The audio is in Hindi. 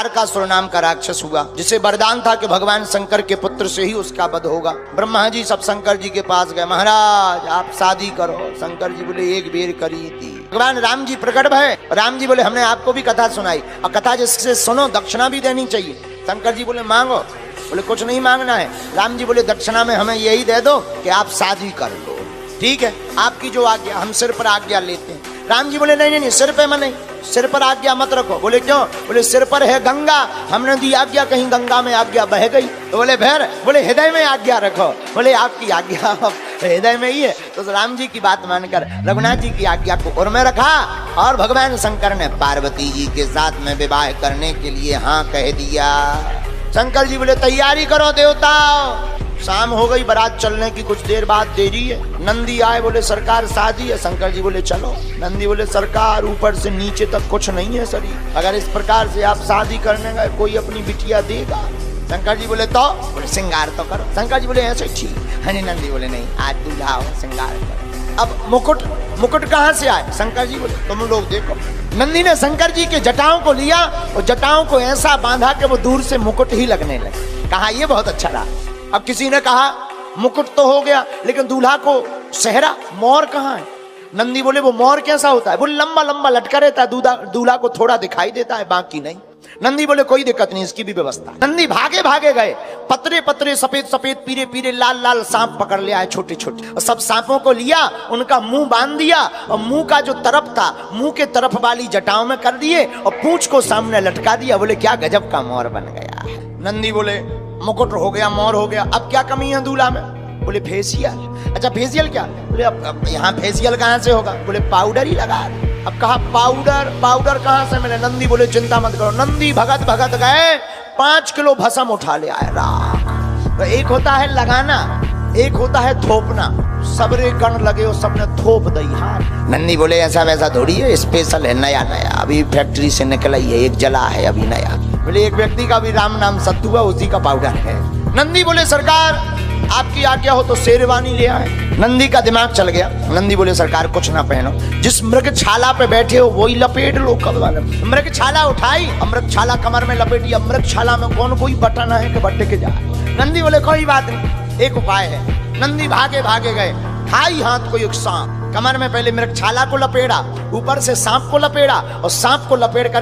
तारकासुर नाम का राक्षस हुआ, जिसे वरदान था कि भगवान शंकर के पुत्र से ही उसका वध होगा। ब्रह्मा जी सब शंकर जी के पास गए, महाराज आप शादी करो। शंकर जी बोले एक बेर करी थी। भगवान राम जी प्रकट भय, राम जी बोले हमने आपको भी कथा सुनाई और कथा जिससे सुनो दक्षिणा भी देनी चाहिए। शंकर जी बोले मांगो। बोले कुछ नहीं मांगना है। राम जी बोले दक्षिणा में हमें यही दे दो कि आप शादी कर लो। ठीक है, आपकी जो आज्ञा, हम सिर पर आज्ञा लेते हैं। राम जी बोले नहीं नहीं, सिर पे मैं नहीं, सिर पर आज्ञा मत रखो। बोले क्यों? बोले सिर पर है गंगा, हमने दी आज्ञा कहीं गंगा में आज्ञा बह गई। तो बोले भैर, बोले हृदय में आज्ञा रखो। बोले आपकी आज्ञा हृदय में ही है। तो राम जी की बात मानकर रघुनाथ जी की आज्ञा को उर में रखा और भगवान शंकर ने पार्वती जी के साथ में विवाह करने के लिए हाँ कह दिया। शंकर जी बोले तैयारी करो देवता। शाम हो गई, बारात चलने की कुछ देर बाद देरी है। नंदी आए, बोले सरकार शादी है। शंकर जी बोले चलो। नंदी बोले सरकार ऊपर से नीचे तक कुछ नहीं है शरीर, अगर इस प्रकार से आप शादी करने गए कोई अपनी बिटिया देगा? शंकर जी बोले तो? बोले श्रृंगार तो करो। शंकर जी बोले ऐसे ठीक है। नंदी बोले नहीं, आज दूल्हा हो श्रृंगार करो। अब मुकुट कहाँ से आए? शंकर जी बोले तुम लोग देखो। नंदी ने शंकर जी के जटाओं को लिया और जटाओं को ऐसा बांधा कि वो दूर से मुकुट ही लगने लगे। कहा ये बहुत अच्छा रहा। अब किसी ने कहा मुकुट तो हो गया, लेकिन दूल्हा को सेहरा मोर कहाँ है? नंदी बोले वो मोर कैसा होता है? बोले लंबा लंबा लटका रहता है, दूल्हा को थोड़ा दिखाई देता है, बाकी नहीं। नंदी बोले कोई दिक्कत नहीं, इसकी भी व्यवस्था। नंदी भागे भागे गए, पतरे पतरे सफेद सफेद पीरे पीरे लाल लाल सांप पकड़ ले आए, छोटे छोटे। और सब सांपों को लिया, उनका मुंह बांध दिया और मुंह का जो तरफ था मुंह के तरफ वाली जटाओं में कर दिए और पूंछ को सामने लटका दिया। बोले क्या गजब का मोर बन गया है। नंदी बोले मुकुट हो गया, मोर हो गया, अब क्या कमी है दूल्हा में? बोले फेशियल। अच्छा फेशियल क्या? बोले अब यहाँ फेशियल कहाँ से होगा? बोले पाउडर ही लगा। अब कहा पाउडर कहाँ से मिले? नंदी बोले चिंता मत करो। नंदी भगत भगत गए, 5 किलो भस्म उठा ले आए। तो एक होता है लगाना, एक होता है थोपना। सबरे गण लगे और सबने थोप दी हार। नंदी बोले ऐसा वैसा थोड़ी है, स्पेशल है, नया नया अभी फैक्ट्री से निकला ही है, एक जला है अभी नया। बोले एक व्यक्ति का भी राम नाम सत्तू है, उसी का पाउडर है। नंदी बोले सरकार आपकी आज्ञा हो तो शेरवानी ले आए। नंदी का दिमाग चल गया। नंदी बोले सरकार कुछ ना पहनो, जिस मृग छाला पे बैठे हो वही लपेट लो। मृग छाला उठाई, अमृत छाला कमर में लपेटी। अमृत छाला में कौन कोई बटन है कि बट्टे के जाए? नंदी बोले कोई बात नहीं, एक उपाय है। नंदी भागे भागे गए, खाई हाथ को एक सांप, कमर में पहले मृग छाला को लपेड़ा, ऊपर से सांप को लपेड़ा और सांप को लपेट कर